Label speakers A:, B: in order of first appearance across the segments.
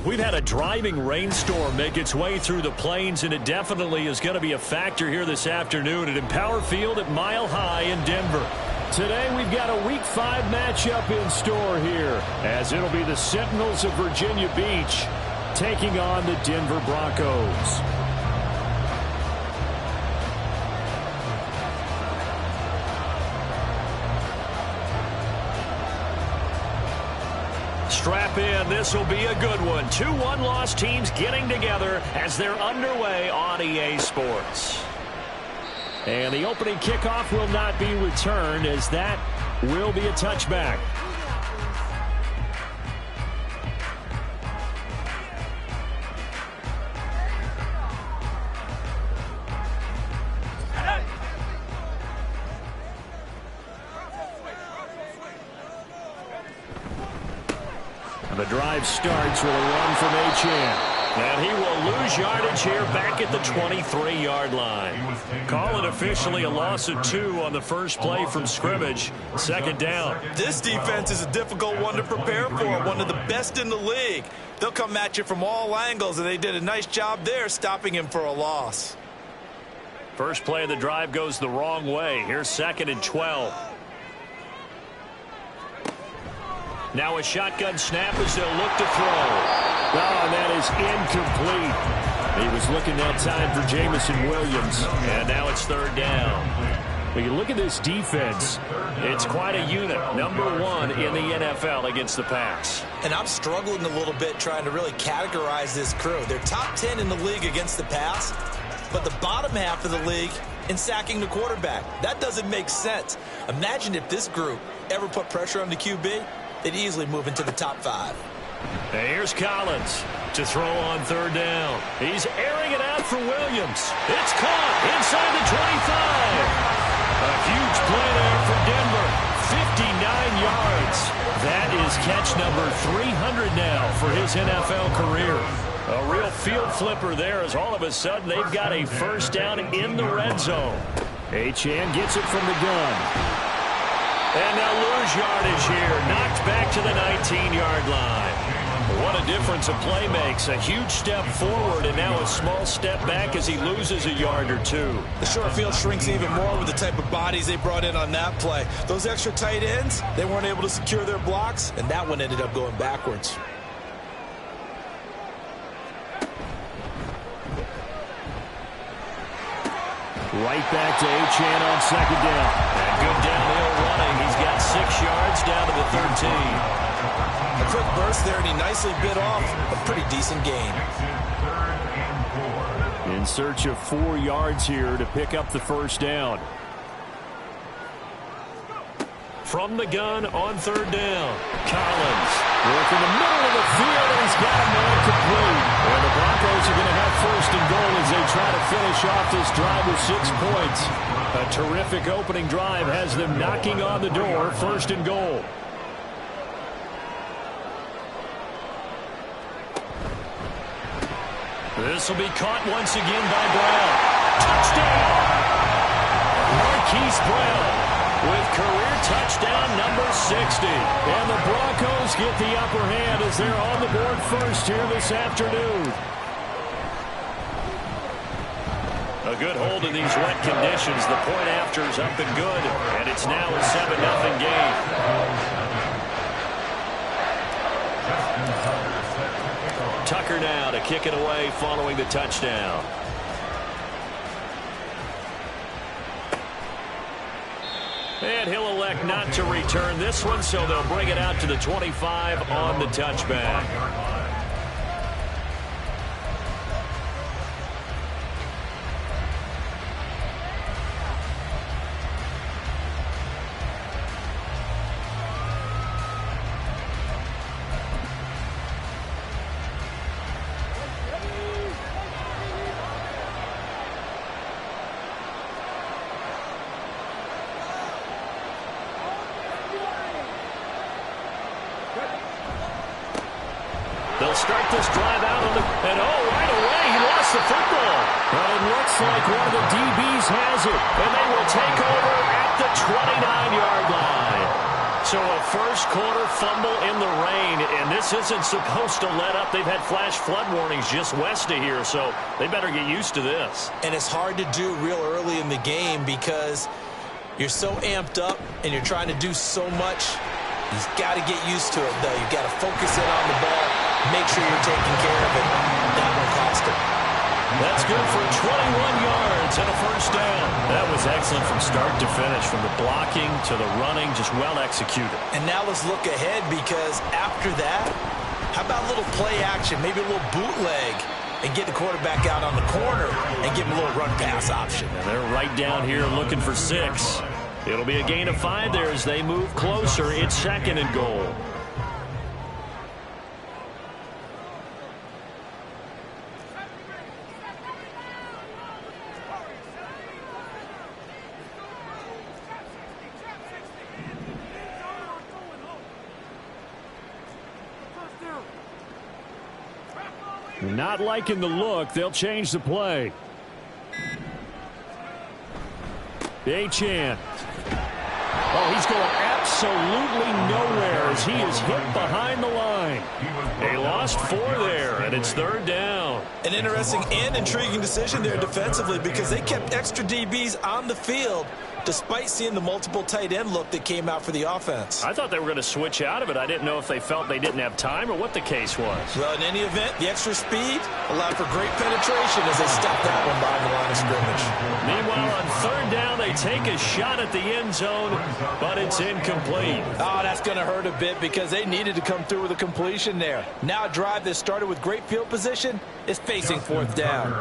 A: We've had a driving rainstorm make its way through the plains, and it definitely is going to be a factor here this afternoon at Empower Field at Mile High in Denver. Today we've got a Week 5 matchup in store here, as it'll be the Sentinels of Virginia Beach taking on the Denver Broncos. Strap in. This will be a good one. 2 one-loss teams getting together as they're underway on EA Sports. And the opening kickoff will not be returned, as that will be a touchback. The drive starts with a run from Achane. And he will lose yardage here back at the 23-yard line. Call it officially a loss of 2 on the first play from scrimmage. Second down.
B: This defense is a difficult one to prepare for, one of the best in the league. They'll come at you from all angles, and they did a nice job there stopping him for a loss.
A: First play of the drive goes the wrong way. Here's 2nd and 12. Now a shotgun snap as they'll look to throw. Oh, that is incomplete. He was looking that time for Jamison Williams. And now it's 3rd down. When you look at this defense, it's quite a unit. Number 1 in the NFL against the pass.
B: And I'm struggling a little bit trying to really categorize this crew. They're top 10 in the league against the pass, but the bottom half of the league in sacking the quarterback. That doesn't make sense. Imagine if this group ever put pressure on the QB. They'd easily move into the top 5.
A: And here's Collins to throw on 3rd down. He's airing it out for Williams. It's caught inside the 25. A huge play there for Denver. 59 yards. That is catch number 300 now for his NFL career. A real field flipper there, as all of a sudden they've got a first down in the red zone. Achane gets it from the gun. And they'll lose yardage here. Knocked back to the 19-yard line. What a difference a play makes. A huge step forward and now a small step back as he loses a yard or 2.
B: The short field shrinks even more with the type of bodies they brought in on that play. Those extra tight ends, they weren't able to secure their blocks, and that one ended up going backwards.
A: Right back to Achane on 2nd down. And good downhill running. He's got 6 yards down to the 13.
B: A quick burst there, and he nicely bit off a pretty decent gain.
A: In search of 4 yards here to pick up the first down. From the gun on 3rd down. Collins working the middle of the field, and he's got a man complete. And the Broncos are going to have 1st and goal as they try to finish off this drive with 6 points. A terrific opening drive has them knocking on the door. 1st and goal. This will be caught once again by Brown. Touchdown! Marquise Brown with career touchdown number 60. And the Broncos get the upper hand as they're on the board first here this afternoon. A good hold in these wet conditions. The point after is up and good, and it's now a 7-0 game. Tucker now to kick it away following the touchdown. And he'll elect not to return this one, so they'll bring it out to the 25 on the touchback. They'll start this drive out on the... And right away, he lost the football. But it looks like one of the DBs has it. And they will take over at the 29-yard line. So a first quarter fumble in the rain, and this isn't supposed to let up. They've had flash flood warnings just west of here, so they better get used to this.
B: And it's hard to do real early in the game because you're so amped up and you're trying to do so much. You've got to get used to it, though. You've got to focus in on the ball, make sure you're taking care of it. That one cost him.
A: That's good for 21 yards and a first down. That was excellent from start to finish, from the blocking to the running, just well executed.
B: And now let's look ahead, because after that, how about a little play action, maybe a little bootleg, and get the quarterback out on the corner and give him a little run-pass option.
A: And they're right down here looking for 6. It'll be a gain of 5 there as they move closer. It's 2nd and goal. Not liking the look. They'll change the play. Achane. Oh, he's going absolutely nowhere as he is hit behind the line. They lost 4 there, and it's 3rd down.
B: An interesting and intriguing decision there defensively, because they kept extra DBs on the field despite seeing the multiple tight end look that came out for the offense.
A: I thought they were going to switch out of it. I didn't know if they felt they didn't have time or what the case was.
B: Well, in any event, the extra speed allowed for great penetration as they stopped that one behind the line of scrimmage.
A: Meanwhile, on 3rd down, they take a shot at the end zone, but it's incomplete.
B: Oh, that's going to hurt a bit because they needed to come through with a completion there. Now a drive that started with great field position is facing 4th down.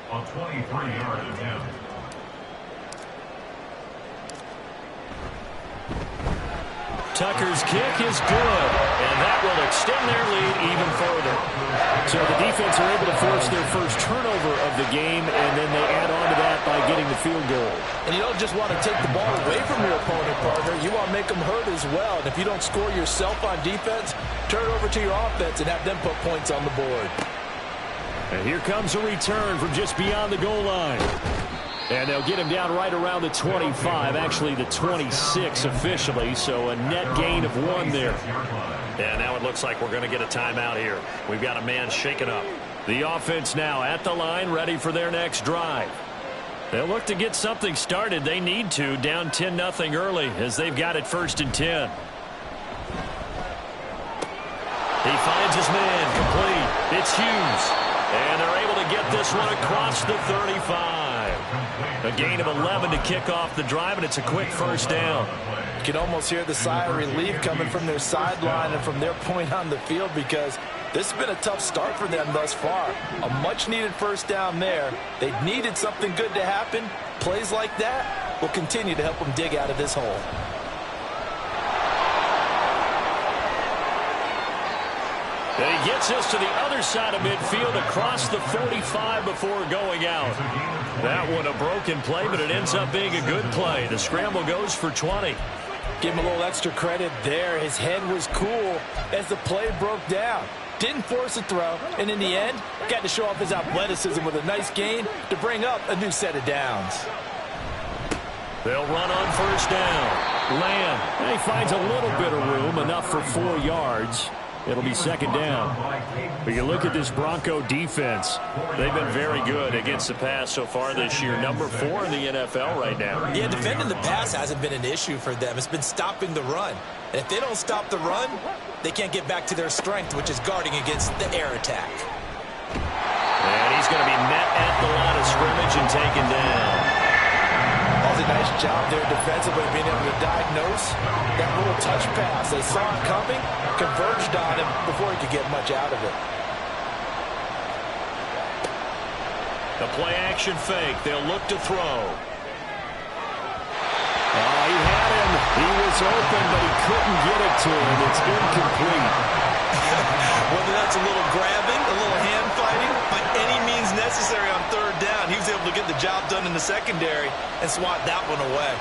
C: On 23-yard attempt.
A: Tucker's kick is good, and that will extend their lead even further. So the defense are able to force their first turnover of the game, and then they add on to that by getting the field goal.
B: And you don't just want to take the ball away from your opponent, partner. You want to make them hurt as well. And if you don't score yourself on defense, turn it over to your offense and have them put points on the board.
A: And here comes a return from just beyond the goal line. And they'll get him down right around the 25, actually the 26 officially, so a net gain of 1 there. Yeah, now it looks like we're going to get a timeout here. We've got a man shaken up. The offense now at the line, ready for their next drive. They'll look to get something started. They need to, down 10-0 early as they've got it 1st and 10. He finds his man, complete. It's Hughes. And they're able to get this one across the 35. A gain of 11 to kick off the drive, and it's a quick first down.
B: You can almost hear the sigh of relief coming from their sideline and from their point on the field, because this has been a tough start for them thus far. A much-needed first down there. They needed something good to happen. Plays like that will continue to help them dig out of this hole.
A: And he gets us to the other side of midfield across the 45 before going out. That one a broken play, but it ends up being a good play. The scramble goes for 20.
B: Give him a little extra credit there. His head was cool as the play broke down. Didn't force a throw, and in the end, got to show off his athleticism with a nice gain to bring up a new set of downs.
A: They'll run on first down. Lamb, and he finds a little bit of room, enough for 4 yards. It'll be 2nd down. But you look at this Bronco defense. They've been very good against the pass so far this year. Number 4 in the NFL right now.
B: Yeah, defending the pass hasn't been an issue for them. It's been stopping the run. And if they don't stop the run, they can't get back to their strength, which is guarding against the air attack.
A: And he's going to be met at the line of scrimmage and taken down.
B: That's a nice job there defensively, being able to diagnose that little touch pass. They saw it coming, converged on him before he could get much out of it.
A: The play-action fake. They'll look to throw. Oh, he had him. He was open, but he couldn't get it to him. It's incomplete.
B: Whether that's a little grabbing, a little hand fighting, by any means necessary on 3rd down, he was able to get the job done in the secondary and swat that one away.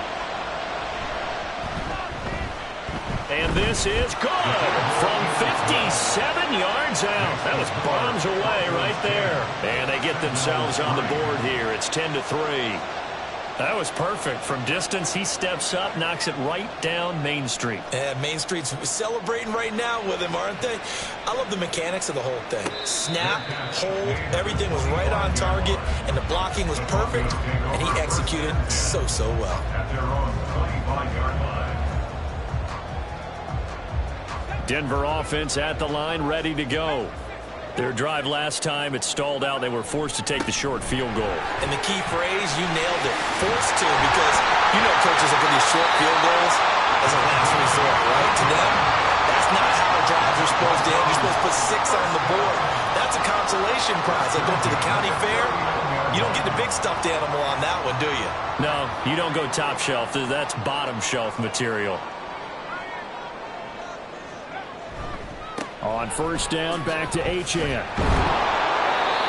A: And this is good from 57 yards out. That was bombs away right there. And they get themselves on the board here. It's 10-3. That was perfect. From distance, he steps up, knocks it right down Main Street.
B: And Main Street's celebrating right now with him, aren't they? I love the mechanics of the whole thing. Snap, hold, everything was right on target, and the blocking was perfect, and he executed so well.
C: At their own 25-yard line.
A: Denver offense at the line, ready to go. Their drive last time, it stalled out. They were forced to take the short field goal.
B: And the key phrase, you nailed it. Forced to, because you know coaches will give you short field goals as a last resort, right? To them, that's not how drives are supposed to end. You're supposed to put 6 on the board. That's a consolation prize. Like going to the county fair, you don't get the big stuffed animal on that one, do you?
A: No, you don't go top shelf. That's bottom shelf material. On first down, back to Achane.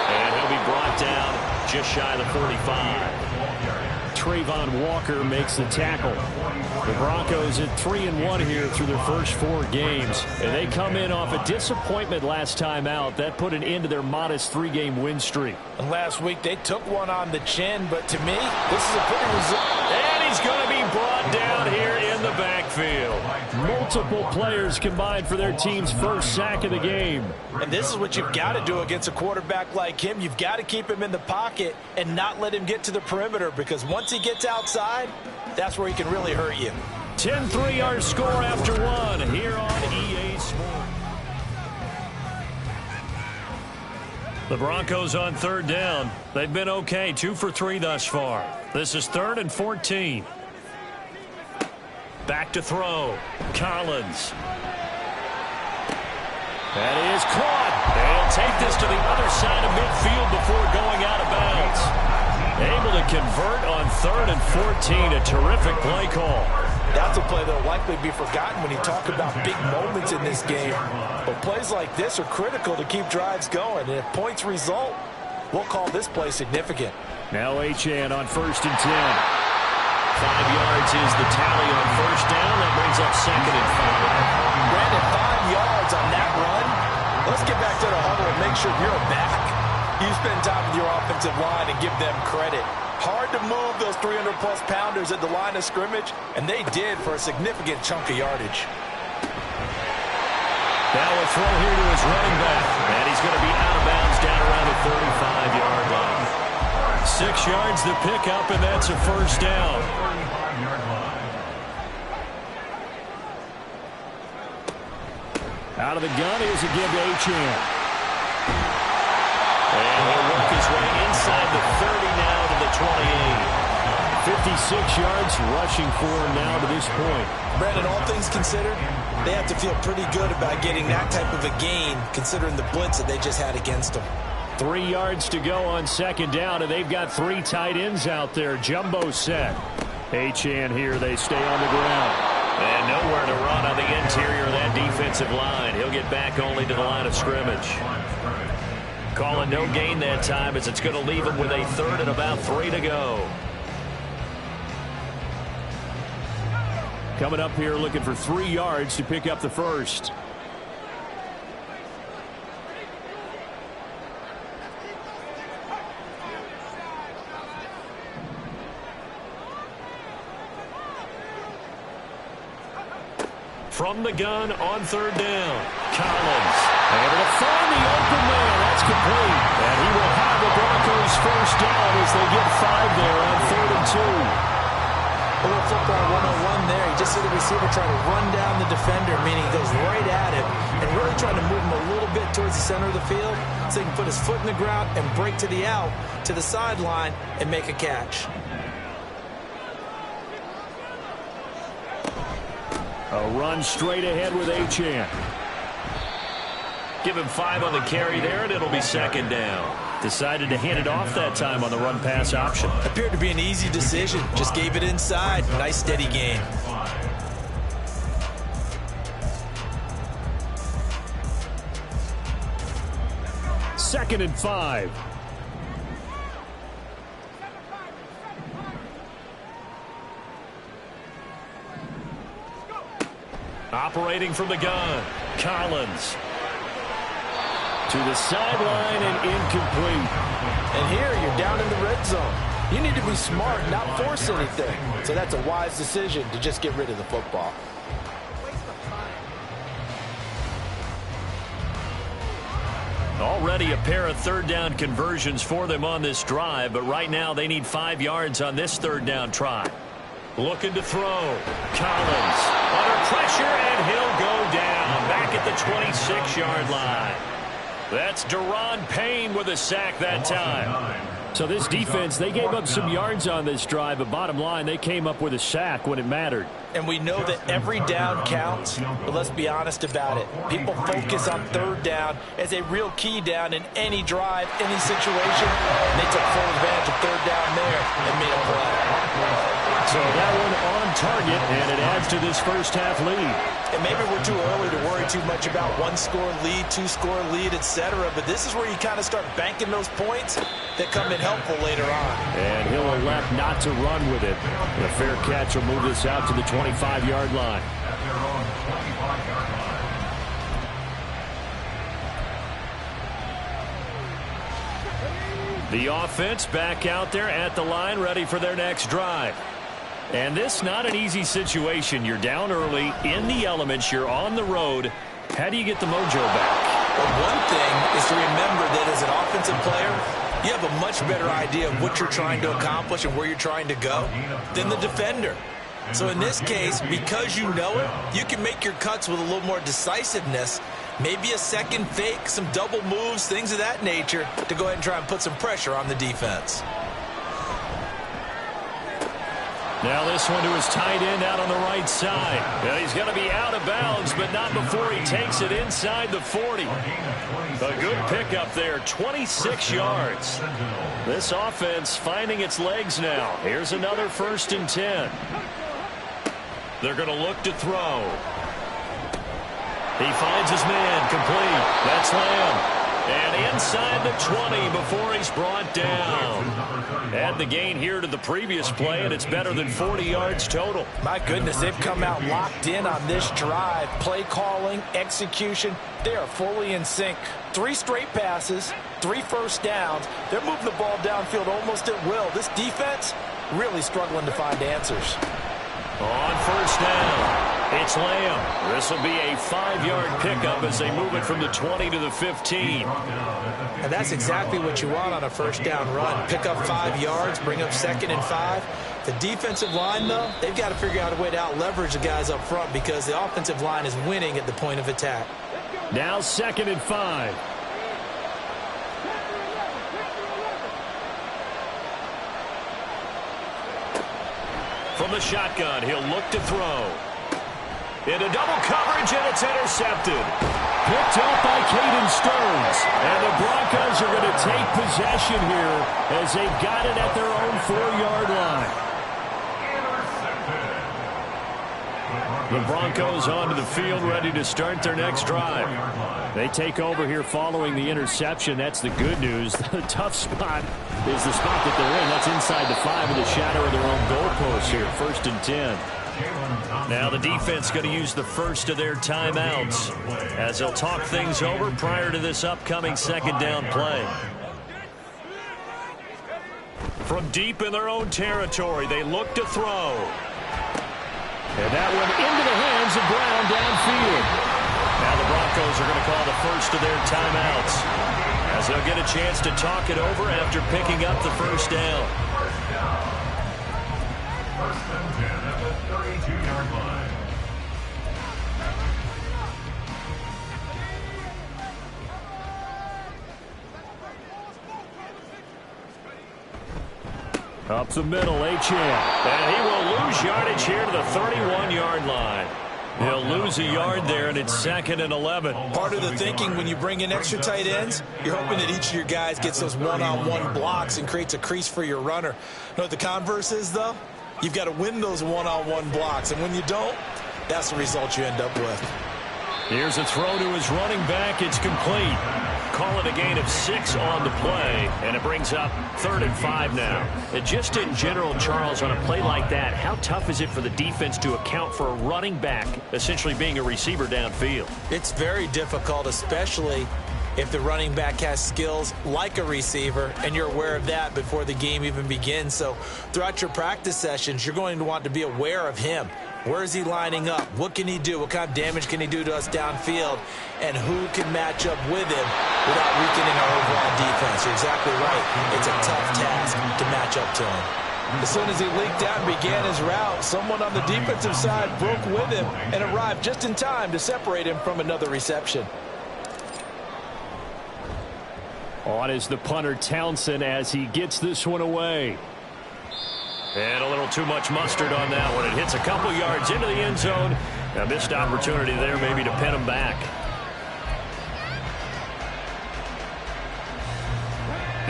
A: And he'll be brought down just shy of the 45. Trayvon Walker makes the tackle. The Broncos at 3-1 here through their first 4 games. And they come in off a disappointment last time out. That put an end to their modest 3-game win streak.
D: And last week they took one on the chin, but to me, this is a pretty result.
A: And he's going to be brought down here in the backfield. Multiple players combined for their team's first sack of the game.
D: And this is what you've got to do against a quarterback like him. You've got to keep him in the pocket and not let him get to the perimeter, because once he gets outside, that's where he can really hurt you.
A: 10-3 our score after 1 here on EA Sports. The Broncos on third down. They've been okay, 2 for 3 thus far. This is 3rd and 14. Back to throw. Collins. That is caught. They'll take this to the other side of midfield before going out of bounds. Able to convert on 3rd and 14. A terrific play call.
D: That's a play that will likely be forgotten when you talk about big moments in this game. But plays like this are critical to keep drives going. And if points result, we'll call this play significant.
A: Now Achane on 1st and 10. 5 yards is the tally on first down. That brings up 2nd and 5.
D: Brandon, 5 yards on that run. Let's get back to the huddle and make sure you're back. You spend time with your offensive line and give them credit. Hard to move those 300-plus pounders at the line of scrimmage, and they did for a significant chunk of yardage.
A: Now a throw here to his running back, and he's going to be out of bounds down around the 35-yard line. 6 yards the pickup, and that's a first down. Out of the gun is a give to Achane. And he'll work his way inside the 30 now to the 28. 56 yards rushing for him now to this point.
B: Brandon, all things considered, they have to feel pretty good about getting that type of a gain, considering the blitz that they just had against them.
A: 3 yards to go on 2nd down, and they've got 3 tight ends out there. Jumbo set. Achane here, they stay on the ground. And nowhere to run on the interior of that defensive line. He'll get back only to the line of scrimmage. Calling no gain that time, as it's going to leave him with a 3rd and about 3 to go. Coming up here looking for 3 yards to pick up the first. From the gun on 3rd down. Collins able to find the open man. That's complete. And he will have the Broncos first down as they get 5 there on 3rd and 2.
B: A little football 101 there. You just see the receiver trying to run down the defender, meaning he goes right at him and really trying to move him a little bit towards the center of the field so he can put his foot in the ground and break to the out, to the sideline, and make a catch.
A: A run straight ahead with Achane. Give him 5 on the carry there, and it'll be 2nd down. Decided to hand it off that time on the run-pass option.
B: Appeared to be an easy decision. Just gave it inside. Nice, steady gain.
A: Second and 5. Operating from the gun, Collins. To the sideline and incomplete.
D: And here you're down in the red zone. You need to be smart, not force anything. So that's a wise decision to just get rid of the football.
A: Already a pair of third down conversions for them on this drive, but right now they need 5 yards on this third down try. Looking to throw. Collins under pressure, and he'll go down back at the 26-yard line. That's Deron Payne with a sack that time. So this defense, they gave up some yards on this drive, but bottom line, they came up with a sack when it mattered.
D: And we know that every down counts, but let's be honest about it. People focus on third down as a real key down in any drive, any situation. And they took full advantage of third down there and made a play.
A: So that one on target, and it adds to this first half lead.
B: And maybe we're too early to worry too much about one-score lead, two-score lead, etc. But this is where you kind of start banking those points that come in helpful later on.
A: And he'll elect not to run with it. A fair catch will move this out to the 25-yard line. The offense back out there at the line, ready for their next drive. And this not an easy situation. You're down early, in the elements, you're on the road. How do you get the mojo back?
B: Well, one thing is to remember that as an offensive player, you have a much better idea of what you're trying to accomplish and where you're trying to go than the defender. So in this case, because you know it, you can make your cuts with a little more decisiveness. Maybe a second fake, some double moves, things of that nature to go ahead and try and put some pressure on the defense.
A: Now this one to his tight end out on the right side. Now he's going to be out of bounds, but not before he takes it inside the 40. A good pickup there, 26 yards. This offense finding its legs now. Here's another 1st and 10. They're going to look to throw. He finds his man, complete. That's Lamb. And inside the 20 before he's brought down. Add the gain here to the previous play, and it's better than 40 yards total.
D: My goodness, they've come out locked in on this drive. Play calling, execution, they are fully in sync. 3 straight passes, 3 first downs. They're moving the ball downfield almost at will. This defense really struggling to find answers.
A: On 1st down. It's Lamb. This will be a 5-yard pickup as they move it from the 20 to the 15.
B: And that's exactly what you want on a 1st down run. Pick up 5 yards, bring up 2nd and 5. The defensive line, though, they've got to figure out a way to out-leverage the guys up front because the offensive line is winning at the point of attack.
A: Now 2nd and 5. From the shotgun, he'll look to throw. Into double coverage, and it's intercepted. Picked up by Caden Stearns. And the Broncos are going to take possession here as they've got it at their own 4-yard line. The Broncos onto the field, ready to start their next drive. They take over here following the interception. That's the good news. The tough spot is the spot that they're in. That's inside the 5 in the shadow of their own goalpost here. 1st and 10. Now the defense going to use the first of their timeouts as they'll talk things over prior to this upcoming 2nd down play. From deep in their own territory, they look to throw. And that one into the hands of Brown downfield. Now the Broncos are going to call the first of their timeouts as they'll get a chance to talk it over after picking up the 1st down.
C: 1st and 10 at the 32-yard line.
A: Up the middle, Achane. And he will lose yardage here to the 31-yard line. He'll lose a yard there, and it's 2nd and 11.
B: Part of the thinking when you bring in extra tight ends, you're hoping that each of your guys gets those one-on-one blocks and creates a crease for your runner. You know what the converse is, though? You've got to win those one-on-one blocks, and when you don't, that's the result you end up with.
A: Here's a throw to his running back. It's complete. Call it a gain of 6 on the play, and it brings up 3rd and 5 now. And just in general, Charles, on a play like that, how tough is it for the defense to account for a running back essentially being a receiver downfield?
B: It's very difficult, especially if the running back has skills like a receiver, and you're aware of that before the game even begins. So throughout your practice sessions, you're going to want to be aware of him. Where is he lining up? What can he do? What kind of damage can he do to us downfield? And who can match up with him without weakening our overall defense? You're exactly right. It's a tough task to match up to him.
D: As soon as he leaked out and began his route, someone on the defensive side broke with him and arrived just in time to separate him from another reception.
A: On is the punter, Townsend, as he gets this one away. And a little too much mustard on that one. It hits a couple yards into the end zone. A missed opportunity there maybe to pin him back.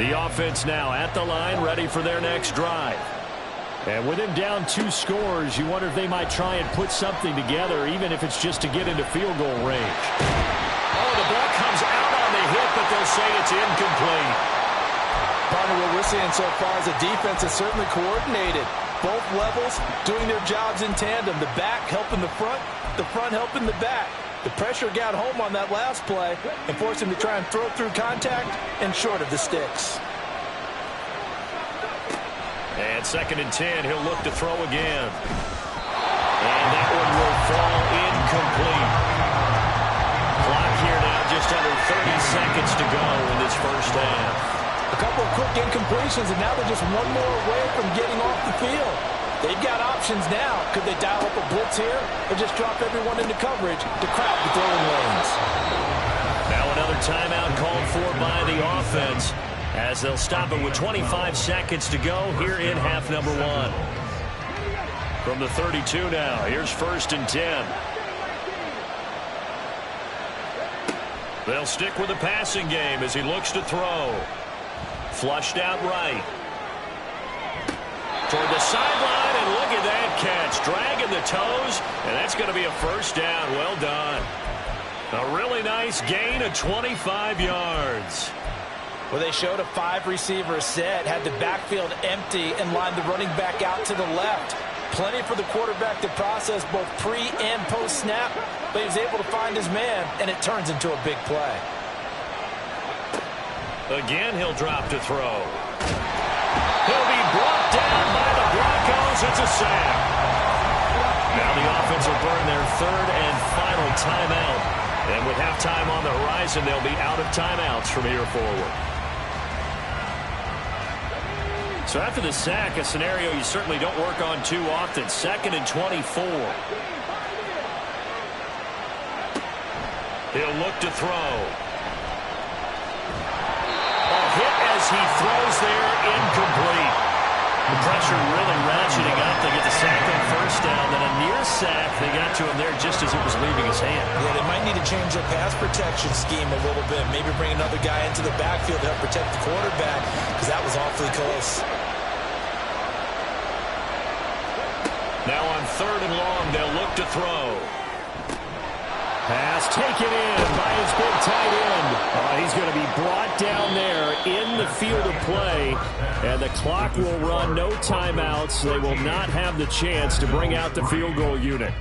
A: The offense now at the line, ready for their next drive. And with him down 2 scores, you wonder if they might try and put something together, even if it's just to get into field goal range. Oh, the ball comes out on the hit, but they'll say it's incomplete.
D: Partner, what we're seeing so far is the defense is certainly coordinated. Both levels doing their jobs in tandem. The back helping the front helping the back. The pressure got home on that last play and forced him to try and throw through contact and short of the sticks.
A: And 2nd and 10, he'll look to throw again. And that one will fall incomplete. Clock here now, just under 30 seconds to go in this first half.
D: A couple of quick incompletions, and now they're just one more away from getting off the field. They've got options now. Could they dial up a blitz here or just drop everyone into coverage to crowd the throwing lanes?
A: Now another timeout called for by the offense as they'll stop it with 25 seconds to go here in half number 1. From the 32 now, here's 1st and 10. They'll stick with the passing game as he looks to throw. Flushed out right. Toward the sideline, and look at that catch. Dragging the toes, and that's going to be a first down. Well done. A really nice gain of 25 yards.
D: Well, they showed a 5-receiver set, had the backfield empty, and lined the running back out to the left. Plenty for the quarterback to process both pre- and post-snap, but he was able to find his man, and it turns into a big play.
A: Again, he'll drop to throw. He'll be brought down by the Broncos. It's a sack. Now the offense will burn their 3rd and final timeout. And with halftime on the horizon, they'll be out of timeouts from here forward. So after the sack, a scenario you certainly don't work on too often. 2nd and 24. He'll look to throw. Hit as he throws there, incomplete. The pressure really ratcheting up. They get the sack on 1st down, then a near sack. They got to him there just as it was leaving his hand.
B: Yeah, they might need to change their pass protection scheme a little bit. Maybe bring another guy into the backfield to help protect the quarterback, because that was awfully close.
A: Now on 3rd and long, they'll look to throw. Pass taken in by his big tight end. He's going to be brought down there in the field of play. And the clock will run, no timeouts. They will not have the chance to bring out the field goal unit.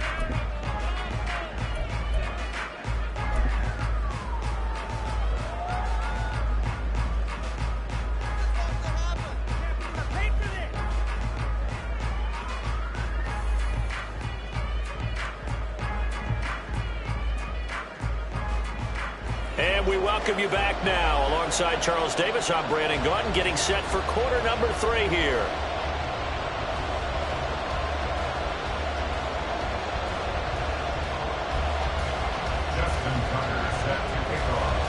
A: And we welcome you back now. Alongside Charles Davis, I'm Brandon Gunn, getting set for quarter number 3 here.
C: Justin Tucker set to kick off.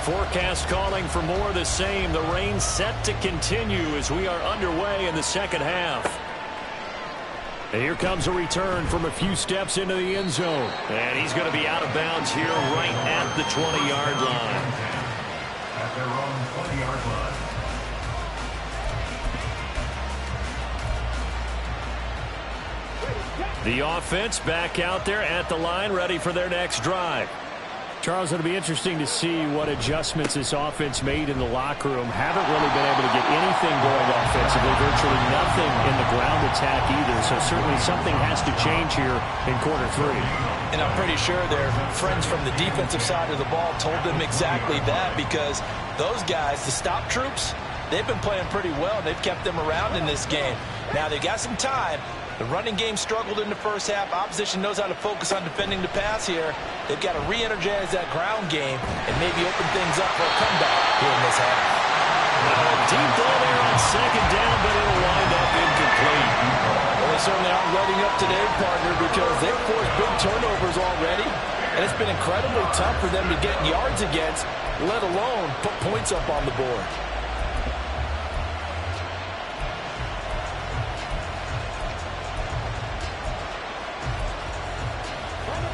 A: Forecast calling for more of the same. The rain set to continue as we are underway in the 2nd half. And here comes a return from a few steps into the end zone. And he's going to be out of bounds here right at the 20-yard line.
C: At their own 20-yard line.
A: The offense back out there at the line, ready for their next drive. Charles, it'll be interesting to see what adjustments this offense made in the locker room. Haven't really been able to get anything going offensively, virtually nothing in the ground attack either. So certainly something has to change here in quarter three.
D: And I'm pretty sure their friends from the defensive side of the ball told them exactly that, because those guys, the stop troops, they've been playing pretty well. They've kept them around in this game. Now they've got some time. The running game struggled in the first half. Opposition knows how to focus on defending the pass here. They've got to re-energize that ground game and maybe open things up for a comeback here in this half.
A: Deep ball there on second down, but it'll wind up incomplete.
D: Well, they certainly aren't letting up today, partner, because they've forced big turnovers already. And it's been incredibly tough for them to get yards against, let alone put points up on the board.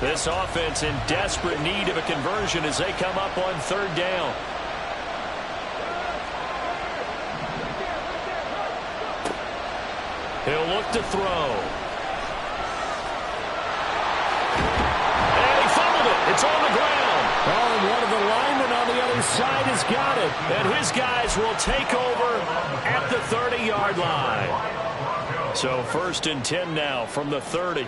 A: This offense in desperate need of a conversion as they come up on third down. He'll look to throw. And he fumbled it. It's on the ground. Oh, and one of the linemen on the other side has got it. And his guys will take over at the 30-yard line. So 1st and 10 now from the 30.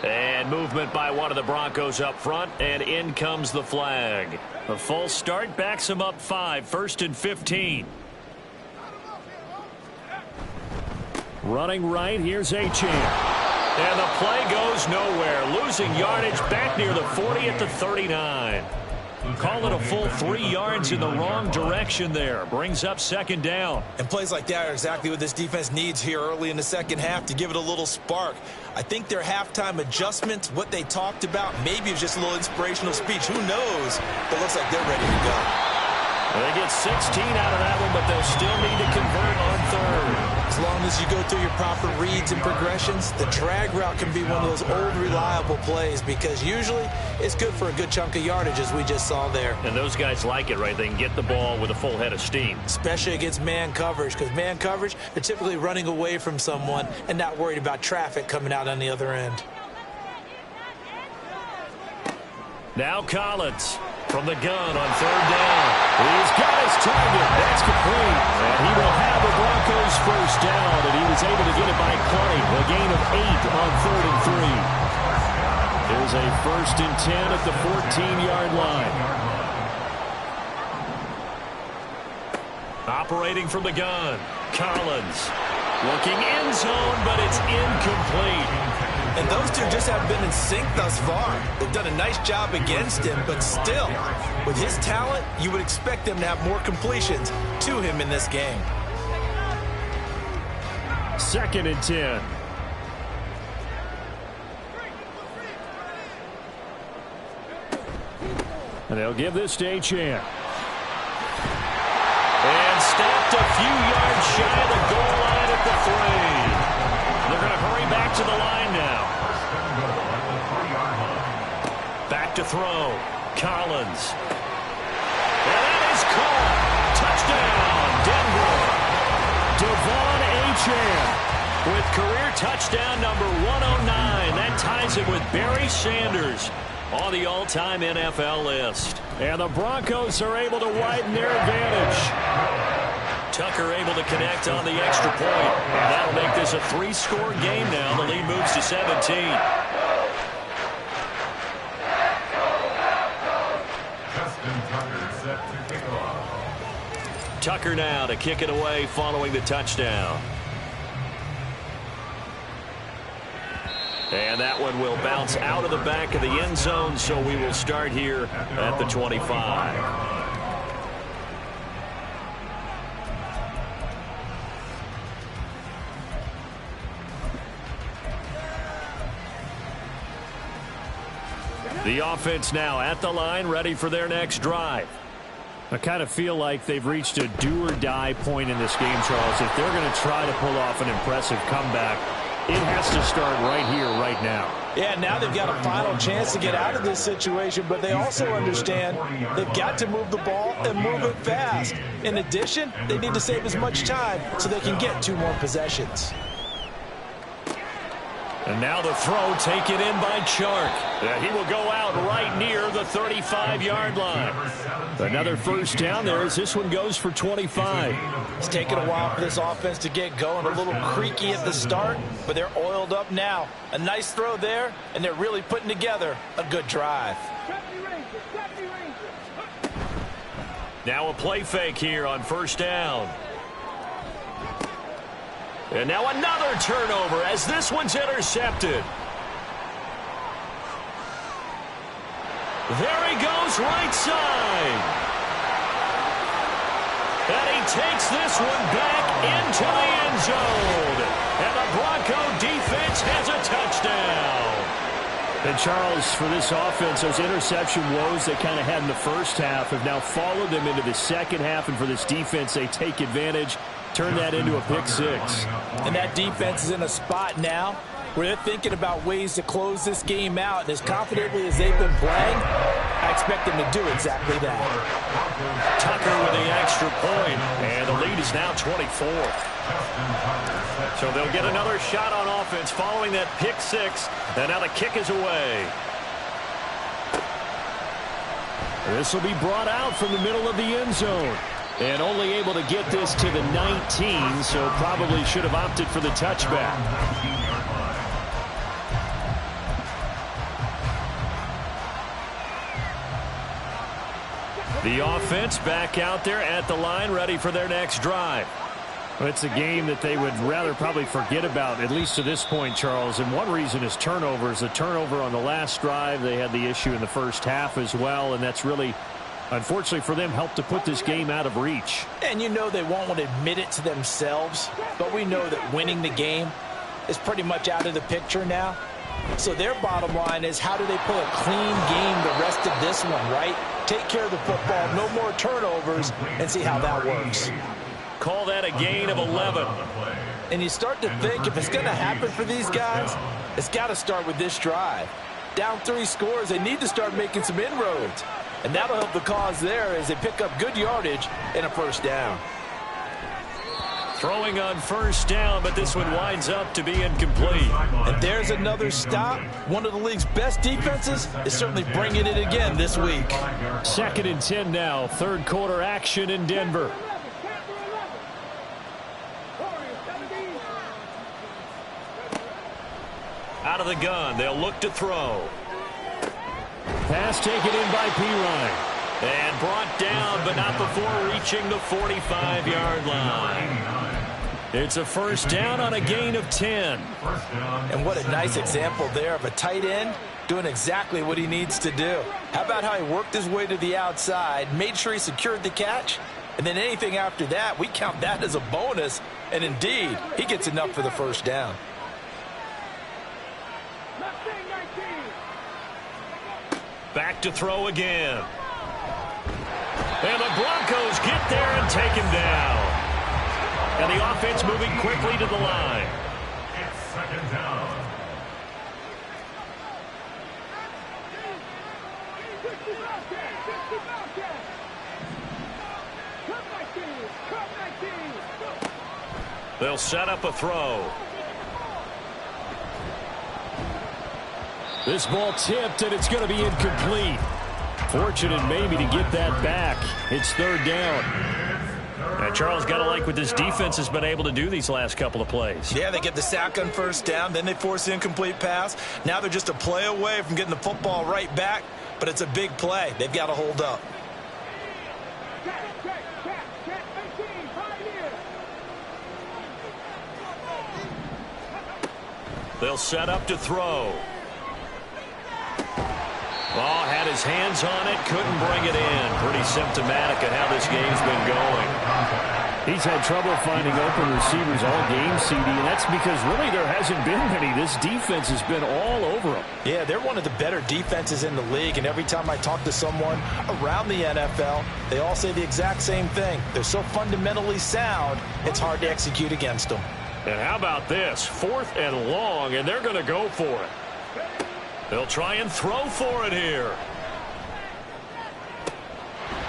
A: And movement by one of the Broncos up front, and in comes the flag. A false start backs him up 5, 1st and 15. Running right, here's Achane. And the play goes nowhere. Losing yardage back near the 40 at the 39. Call it a full 3 yards in the wrong direction there. Brings up second down.
B: And plays like that are exactly what this defense needs here early in the second half to give it a little spark. I think their halftime adjustments, what they talked about, maybe it was just a little inspirational speech. Who knows? But it looks like they're ready to go.
A: They get 16 out of that one, but they'll still need to convert on third.
B: As long as you go through your proper reads and progressions, the drag route can be one of those old reliable plays, because usually it's good for a good chunk of yardage, as we just saw there.
A: And those guys like it, right? They can get the ball with a full head of steam.
B: Especially against man coverage, because man coverage, they're typically running away from someone and not worried about traffic coming out on the other end.
A: Now Collins from the gun on third down. He's got his target. That's complete. And he will have the Broncos first down, and he was able to get it by plenty. A gain of 8 on 3rd and 3. There's a 1st and 10 at the 14-yard line. Operating from the gun, Collins. Looking end zone, but it's incomplete.
B: And those two just haven't been in sync thus far. They've done a nice job against him, but still, with his talent, you would expect them to have more completions to him in this game.
A: 2nd and 10. And they'll give this to Achane. And stopped a few yards shy of the goal line at the 3. They're going to hurry back to the line now. Back to throw. Collins. And that is caught. Touchdown, Denver. Devon Achane with career touchdown number 109. That ties him with Barry Sanders on the all-time NFL list. And the Broncos are able to widen their advantage. Tucker able to connect on the extra point. And that'll make this a 3-score game now. The lead moves to 17. Tucker now to kick it away following the touchdown. And that one will bounce out of the back of the end zone, so we will start here at the 25. The offense now at the line, ready for their next drive. I kind of feel like they've reached a do-or-die point in this game, Charles. If they're going to try to pull off an impressive comeback, it has to start right here, right now.
D: Yeah, now they've got a final chance to get out of this situation, but they also understand they've got to move the ball and move it fast. In addition, they need to save as much time so they can get 2 more possessions.
A: And now the throw taken in by Chark. He will go out right near the 35-yard line. Another first down there as this one goes for 25.
D: It's taken a while for this offense to get going. A little creaky at the start, but they're oiled up now. A nice throw there, and they're really putting together a good drive.
A: Now a play fake here on first down. And now another turnover as this one's intercepted. There he goes, right side. And he takes this one back into the end zone. And the Bronco defense has a touchdown. And Charles, for this offense, those interception woes they kind of had in the first half have now followed them into the second half. And for this defense, they take advantage. Turn that into a pick six.
D: And that defense is in a spot now where they're thinking about ways to close this game out. And as confidently as they've been playing, I expect them to do exactly that.
A: Tucker with the extra point, and the lead is now 24. So they'll get another shot on offense following that pick six. And now the kick is away. This will be brought out from the middle of the end zone. And only able to get this to the 19, so probably should have opted for the touchback. The offense back out there at the line, ready for their next drive. It's a game that they would rather probably forget about, at least to this point, Charles. And one reason is turnovers. The turnover on the last drive, they had the issue in the first half as well, and that's really, unfortunately for them, helped to put this game out of reach.
D: And you know they won't want to admit it to themselves, but we know that winning the game is pretty much out of the picture now. So their bottom line is, how do they play a clean game the rest of this one, right? Take care of the football, no more turnovers, and see how that works.
A: Call that a gain of 11.
D: And you start to think, if it's going to happen for these guys, it's got to start with this drive. Down 3 scores, they need to start making some inroads. And that'll help the cause there as they pick up good yardage and a first down.
A: Throwing on first down, but this one winds up to be incomplete.
D: And there's another stop. One of the league's best defenses is certainly bringing it again this week.
A: 2nd and 10 now. Third quarter action in Denver. Out of the gun, they'll look to throw. Pass taken in by Pirine. And brought down, but not before reaching the 45-yard line. It's a first down on a gain of 10.
D: And what a nice example there of a tight end doing exactly what he needs to do. How about how he worked his way to the outside, made sure he secured the catch, and then anything after that, we count that as a bonus. And indeed, he gets enough for the first down.
A: Back to throw again. And the Broncos get there and take him down. And the offense moving quickly to the line.
C: It's 2nd down.
A: They'll set up a throw. This ball tipped, and it's going to be incomplete. Fortunate maybe to get that back. It's 3rd down. And Charles, got to like what this defense has been able to do these last couple of plays.
B: Yeah, they get the sack on first down, then they force the incomplete pass. Now they're just a play away from getting the football right back, but it's a big play. They've got to hold up.
A: They'll set up to throw. Oh, had his hands on it, couldn't bring it in. Pretty symptomatic of how this game's been going. He's had trouble finding open receivers all game, CD, and that's because really there hasn't been many. This defense has been all over him.
D: Yeah, they're one of the better defenses in the league, and every time I talk to someone around the NFL, they all say the exact same thing. They're so fundamentally sound, it's hard to execute against them.
A: And how about this? 4th and long, and they're going to go for it. They'll try and throw for it here.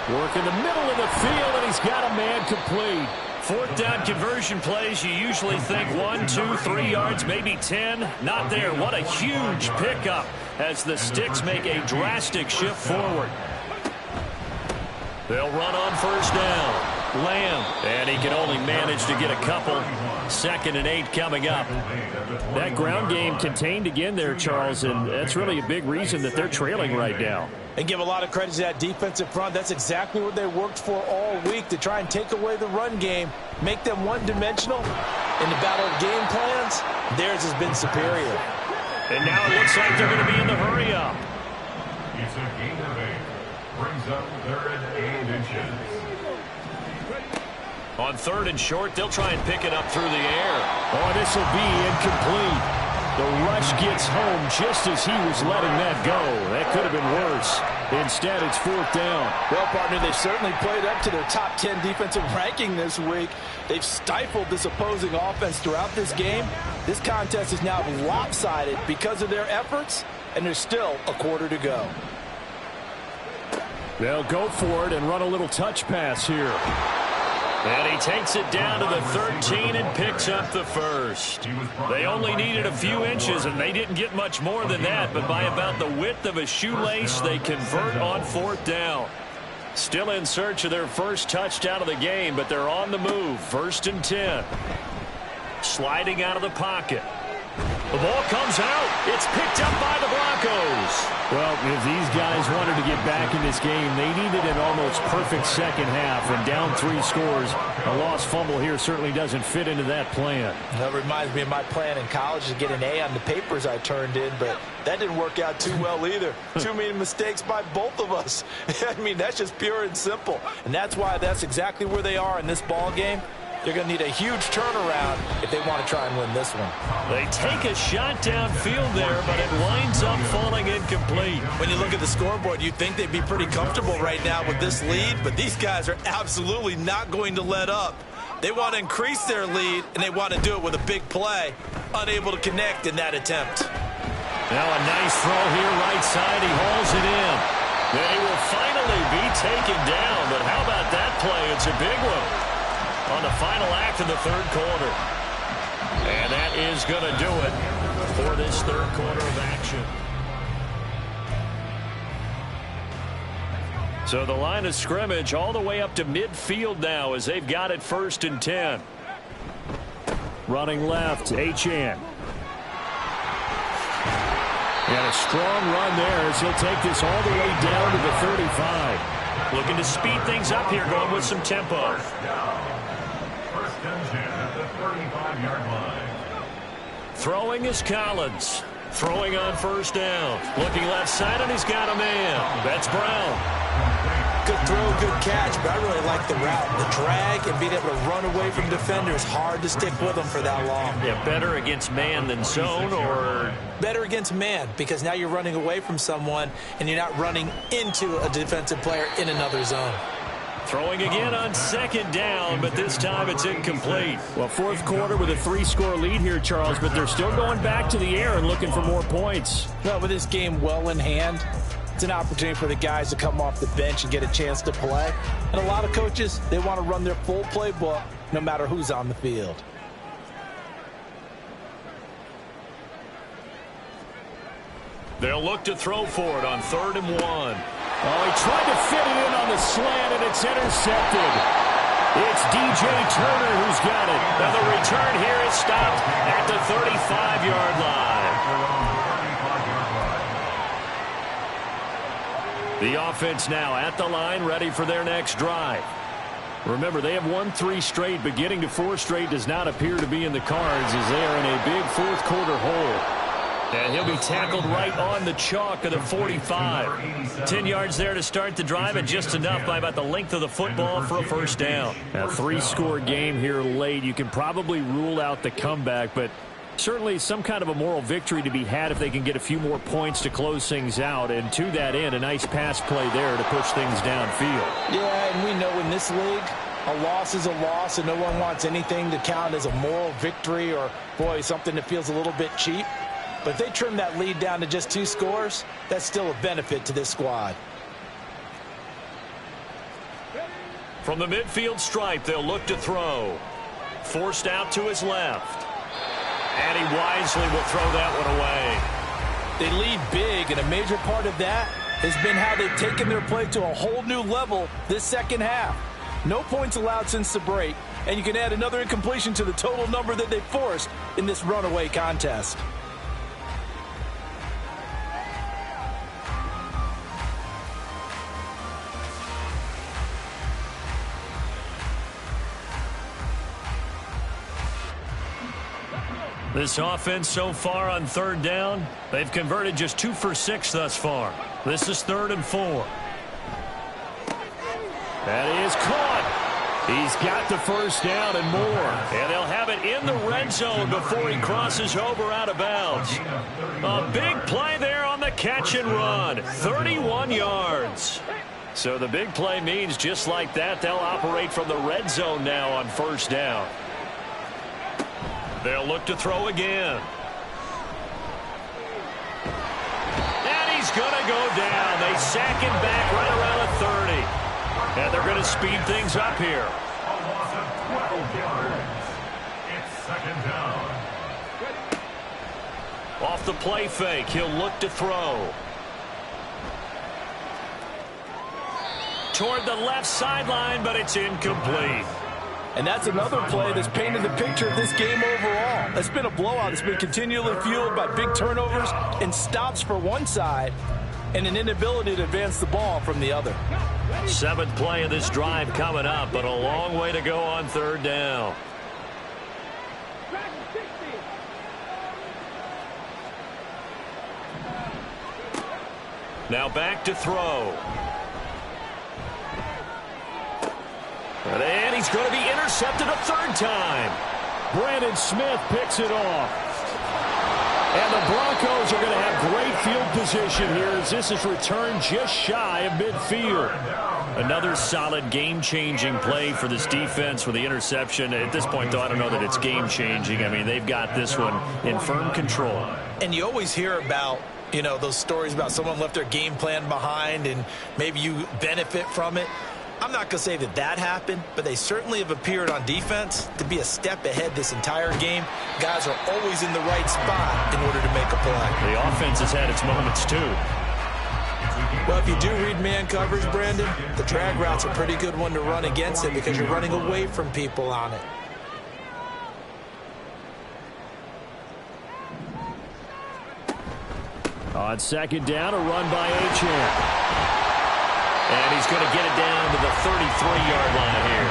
A: Work in the middle of the field, and he's got a man complete. Fourth down conversion plays, you usually think 1, 2, 3 yards, maybe 10. Not there. What a huge pickup as the Sticks make a drastic shift forward. They'll run on first down. Lamb, and he can only manage to get a couple. 2nd and 8 coming up.
E: That ground game contained again there, Charles, and that's really a big reason that they're trailing right now.
D: And give a lot of credit to that defensive front. That's exactly what they worked for all week, to try and take away the run game, make them one-dimensional. In the battle of game plans, theirs has been superior.
A: And now it looks like they're going to be in the hurry-up.
C: It's a gain of 8. Brings up 3rd and 8 inches.
A: On 3rd and short, they'll try and pick it up through the air.
E: Oh, this will be incomplete. The rush gets home just as he was letting that go. That could have been worse. Instead, it's 4th down.
D: Well, partner, they've certainly played up to their top 10 defensive ranking this week. They've stifled this opposing offense throughout this game. This contest is now lopsided because of their efforts, and there's still a quarter to go.
E: They'll go for it and run a little touch pass here.
A: And he takes it down to the 13 and picks up the first. They only needed a few inches, and they didn't get much more than that. But by about the width of a shoelace, they convert on 4th down. Still in search of their first touchdown of the game, but they're on the move. 1st and 10. Sliding out of the pocket. The ball comes out. It's picked up by the Broncos.
E: Well, if these guys wanted to get back in this game, they needed an almost perfect second half, and down 3 scores. A lost fumble here certainly doesn't fit into that plan.
D: That reminds me of my plan in college to get an A on the papers I turned in, but that didn't work out too well either. Too many mistakes by both of us. I mean, that's just pure and simple. And that's why that's exactly where they are in this ball game. They're going to need a huge turnaround if they want to try and win this one.
A: They take a shot downfield there, but it winds up falling incomplete.
B: When you look at the scoreboard, you'd think they'd be pretty comfortable right now with this lead, but these guys are absolutely not going to let up. They want to increase their lead, and they want to do it with a big play. Unable to connect in that attempt.
A: Now a nice throw here right side. He hauls it in. Then he will finally be taken down, but how about that play? It's a big one on the final act of the 3rd quarter. And that is going to do it for this 3rd quarter of action. So the line of scrimmage all the way up to midfield now as they've got it 1st and 10.
E: Running left, Achane. And a strong run there as he'll take this all the way down to the 35.
A: Looking to speed things up here, going with some tempo.
C: 1st and 10 at the 35-yard line.
A: Throwing is Collins. Throwing on 1st down. Looking left side, and he's got a man. That's Brown.
B: Good throw, good catch, but I really like the route. The drag and being able to run away from defenders. Hard to stick with them for that long.
A: Yeah, better against man than zone, or
B: better against man, because now you're running away from someone and you're not running into a defensive player in another zone.
A: Throwing again on 2nd down, but this time it's incomplete.
E: Well, 4th quarter with a 3-score lead here, Charles, but they're still going back to the air and looking for more points.
D: Well, with this game well in hand, it's an opportunity for the guys to come off the bench and get a chance to play. And a lot of coaches, they want to run their full playbook no matter who's on the field.
A: They'll look to throw for it on 3rd and 1.
E: Oh, he tried to fit it in on the slant, and it's intercepted. It's DJ Turner who's got it.
A: Now the return here is stopped at the 35-yard line. The offense now at the line, ready for their next drive. Remember, they have won 3 straight, but getting to 4 straight does not appear to be in the cards as they are in a big 4th quarter hole. And he'll be tackled right on the chalk of the 45. 10 yards there to start the drive, and just enough by about the length of the football for a 1st down.
E: A 3-score game here late. You can probably rule out the comeback, but certainly some kind of a moral victory to be had if they can get a few more points to close things out. And to that end, a nice pass play there to push things downfield.
D: Yeah, and we know in this league, a loss is a loss, and no one wants anything to count as a moral victory or, boy, something that feels a little bit cheap. But if they trim that lead down to just 2 scores, that's still a benefit to this squad.
A: From the midfield stripe, they'll look to throw. Forced out to his left. And he wisely will throw that one away.
D: They lead big, and a major part of that has been how they've taken their play to a whole new level this second half. No points allowed since the break, and you can add another incompletion to the total number that they forced in this runaway contest.
A: This offense so far on third down, they've converted just 2 for 6 thus far. This is 3rd and 4. That is caught. He's got the first down and more. And they'll have it in the red zone before he crosses over out of bounds. A big play there on the catch and run. 31 yards. So the big play means just like that, they'll operate from the red zone now on first down. They'll look to throw again. And he's going to go down. They sack him back right around the 30. And they're going to speed things up here.
C: A loss of 12 yards. It's 2nd down.
A: Off the play fake, he'll look to throw. Toward the left sideline, but it's incomplete.
D: And that's another play that's painted the picture of this game overall. It's been a blowout. It's been continually fueled by big turnovers and stops for one side and an inability to advance the ball from the other.
A: 7th play of this drive coming up, but a long way to go on third down. Now back to throw. And he's going to be intercepted a 3rd time.
E: Brandon Smith picks it off. And the Broncos are going to have great field position here as this is returned just shy of midfield.
A: Another solid game-changing play for this defense with the interception. At this point, though, I don't know that it's game-changing. I mean, they've got this one in firm control.
B: And you always hear about, you know, those stories about someone left their game plan behind and maybe you benefit from it. I'm not going to say that that happened, but they certainly have appeared on defense to be a step ahead this entire game. Guys are always in the right spot in order to make a play.
A: The offense has had its moments, too.
B: Well, if you do read man coverage, Brandon, the drag route's a pretty good one to run against it because you're running away from people on it.
E: On 2nd down, a run by Achane.
A: And he's going to get it down to the 33-yard line here.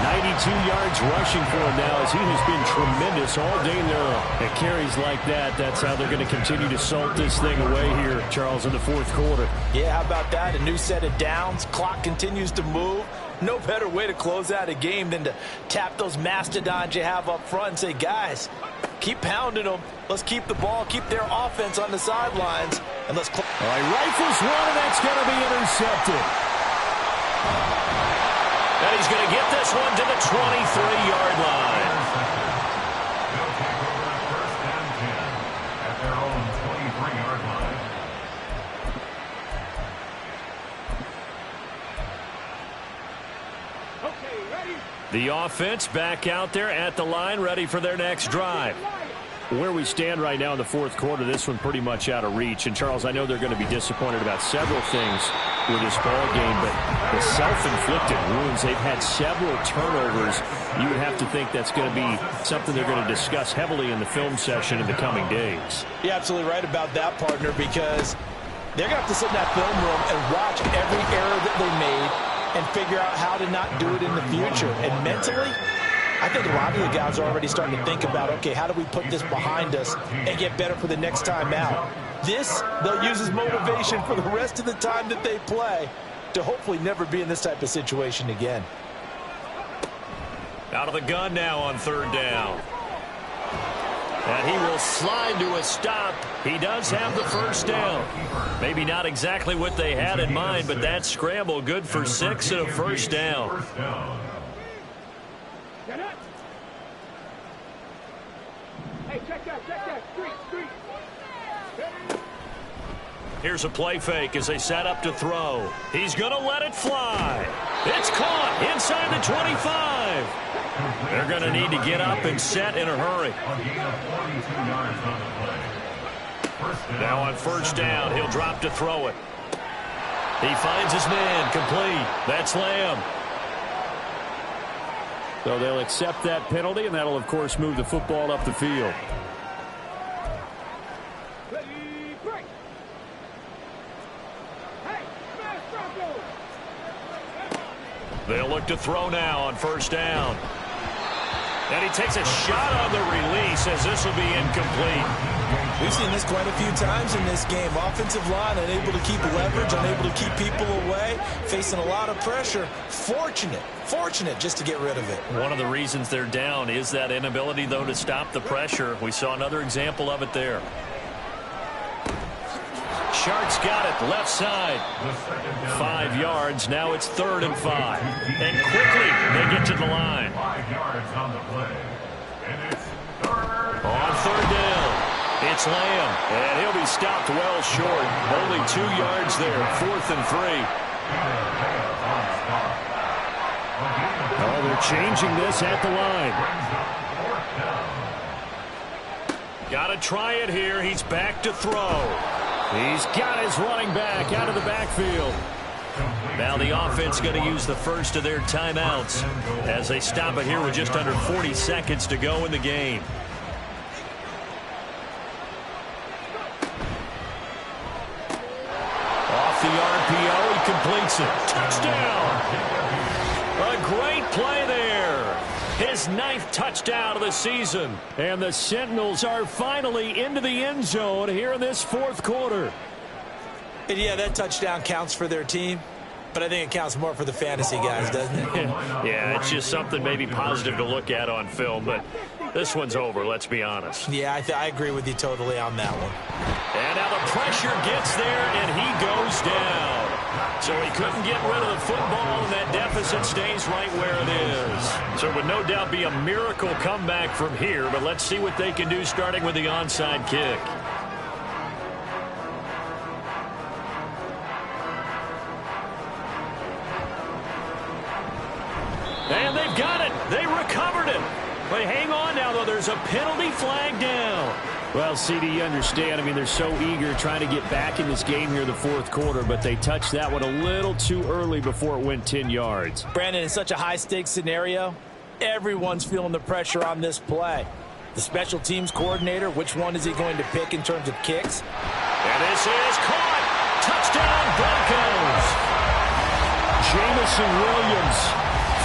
E: 92 yards rushing for him now as he has been tremendous all day long. At carries like that, that's how they're going to continue to salt this thing away here, Charles, in the 4th quarter.
D: Yeah, how about that? A new set of downs. Clock continues to move. No better way to close out a game than to tap those mastodons you have up front and say, guys, keep pounding them. Let's keep the ball, keep their offense on the sidelines, and let's...
E: All right, rifles one, and that's going to be intercepted.
A: And he's going to get this one to the 23-yard line.
C: They'll take over at 1st and 10 at their own 23-yard line.
A: The offense back out there at the line, ready for their next drive.
E: Where we stand right now in the 4th quarter, this one pretty much out of reach. And, Charles, I know they're going to be disappointed about several things with this ball game, but the self-inflicted wounds, they've had several turnovers. You would have to think that's going to be something they're going to discuss heavily in the film session in the coming days.
D: You're absolutely right about that, partner, because they're going to have to sit in that film room and watch every error that they made and figure out how to not do it in the future. And mentally, I think a lot of the guys are already starting to think about, okay, how do we put this behind us and get better for the next time out? This, they'll use as motivation for the rest of the time that they play to hopefully never be in this type of situation again.
A: Out of the gun now on 3rd down. And he will slide to a stop. He does have the first down. Maybe not exactly what they had in mind, but that scramble good for 6 and a first down. Here's a play fake as they set up to throw. He's going to let it fly. It's caught inside the 25. They're going to need to get up and set in a hurry. Now on first down, he'll drop to throw it. He finds his man, complete. That's Lamb.
E: So they'll accept that penalty, and that'll, of course, move the football up the field.
A: They'll look to throw now on first down. And he takes a shot on the release as this will be incomplete.
B: We've seen this quite a few times in this game. Offensive line unable to keep leverage, unable to keep people away, facing a lot of pressure. Fortunate just to get rid of it.
A: One of the reasons they're down is that inability, though, to stop the pressure. We saw another example of it there. Shark's got it, left side. 5 yards, now it's 3rd and 5. And quickly, they get to the line.
C: 5 yards on the play. And it's 3rd.
A: On 3rd down. It's Lamb, and he'll be stopped well short. Only 2 yards there, 4th and 3.
E: Oh, they're changing this at the line.
A: Got to try it here. He's back to throw. He's got his running back out of the backfield. Now the offense going to use the first of their timeouts as they stop it here with just under 40 seconds to go in the game. The RPO, he completes it. Touchdown! A great play there. His 9th touchdown of the season.
E: And the Sentinels are finally into the end zone here in this 4th quarter.
B: And yeah, that touchdown counts for their team, but I think it counts more for the fantasy guys, doesn't it?
A: Yeah, it's just something maybe positive to look at on film, but this one's over, let's be honest.
B: Yeah, I agree with you totally on that one.
A: And now the pressure gets there, and he goes down. So he couldn't get rid of the football, and that deficit stays right where it is. So it would no doubt be a miracle comeback from here, but let's see what they can do starting with the onside kick. And they've got it. They recovered it. But hang on now, though. There's a penalty flag down.
E: Well, CD, you understand. I mean, they're so eager trying to get back in this game here in the 4th quarter, but they touched that one a little too early before it went 10 yards.
B: Brandon, in such a high-stakes scenario, everyone's feeling the pressure on this play. The special teams coordinator, which one is he going to pick in terms of kicks?
A: And this is caught. Touchdown, Broncos.
E: Jamison Williams.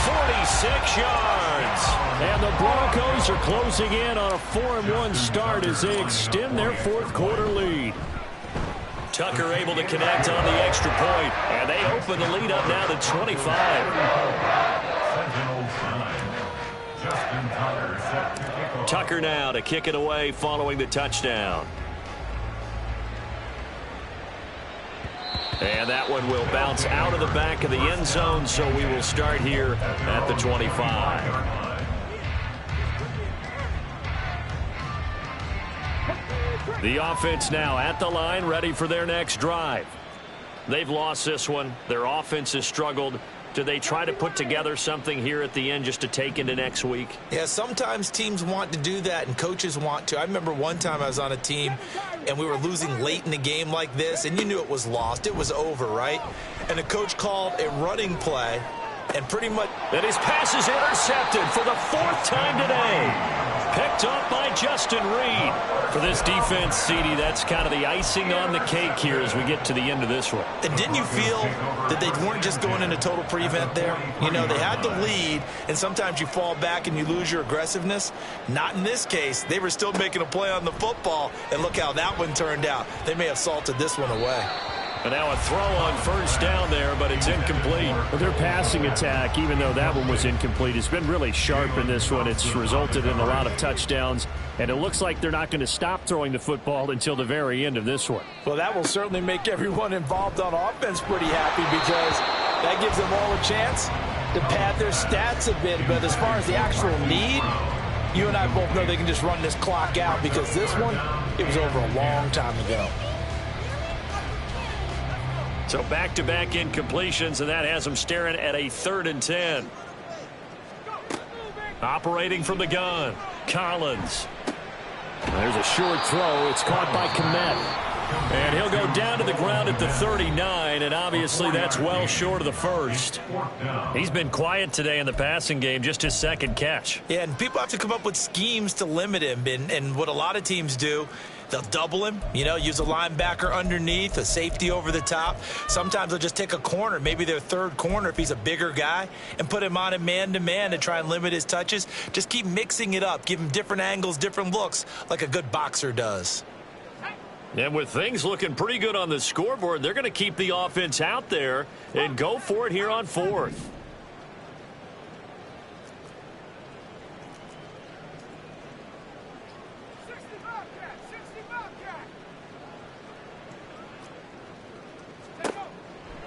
A: 46 yards.
E: And the Broncos are closing in on a 4-1 start as they extend their 4th quarter lead.
A: Tucker able to connect on the extra point, and they open the lead up now to 25. Tucker now to kick it away following the touchdown. And that one will bounce out of the back of the end zone, so we will start here at the 25. The offense now at the line, ready for their next drive. They've lost this one. Their offense has struggled. Do they try to put together something here at the end just to take into next week?
B: Yeah, sometimes teams want to do that and coaches want to. I remember one time I was on a team and we were losing late in the game like this, and you knew it was lost. It was over, right? And the coach called a running play, and pretty much...
A: And his pass is intercepted for the 4th time today. Picked up by Justin Reed. For this defense, CD, that's kind of the icing on the cake here as we get to the end of this one.
B: And didn't you feel that they weren't just going into total prevent there? You know, they had the lead, and sometimes you fall back and you lose your aggressiveness. Not in this case. They were still making a play on the football, and look how that one turned out. They may have salted this one away.
A: And now a throw on first down there, but it's incomplete.
E: Well, their passing attack, even though that one was incomplete, has been really sharp in this one. It's resulted in a lot of touchdowns, and it looks like they're not going to stop throwing the football until the very end of this one.
B: Well, that will certainly make everyone involved on offense pretty happy, because that gives them all a chance to pad their stats a bit. But as far as the actual need, you and I both know they can just run this clock out, because this one, it was over a long time ago.
A: So back-to-back incompletions, and that has them staring at a 3rd and 10. Operating from the gun, Collins.
E: There's a short throw. It's caught by Kmet. And he'll go down to the ground at the 39, and obviously that's well short of the first. He's been quiet today in the passing game, just his 2nd catch.
B: Yeah, and people have to come up with schemes to limit him, and what a lot of teams do, they'll double him, use a linebacker underneath, a safety over the top. Sometimes they'll just take a corner, maybe their 3rd corner if he's a bigger guy, and put him on a man-to-man to try and limit his touches. Just keep mixing it up, give him different angles, different looks, like a good boxer does.
A: And with things looking pretty good on the scoreboard, they're going to keep the offense out there and go for it here on 4th.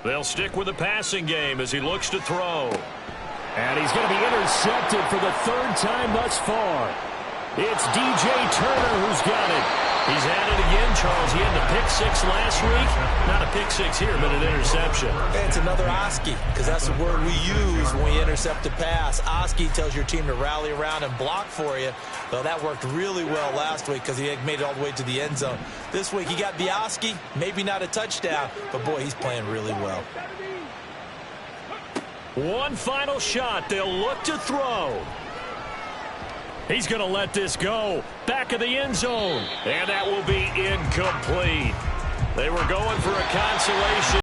A: They'll stick with the passing game as he looks to throw.
E: And he's going to be intercepted for the 3rd time thus far. It's DJ Turner who's got it.
A: He's at it again, Charles. He had the pick 6 last week. Not a pick 6 here, but an interception.
B: Hey, it's another Oski, because that's the word we use when we intercept a pass. Oski tells your team to rally around and block for you. Well, that worked really well last week because he made it all the way to the end zone. This week he got the Oski, maybe not a touchdown, but boy, he's playing really well.
A: One final shot. They'll look to throw. He's going to let this go. Back of the end zone. And that will be incomplete. They were going for a consolation.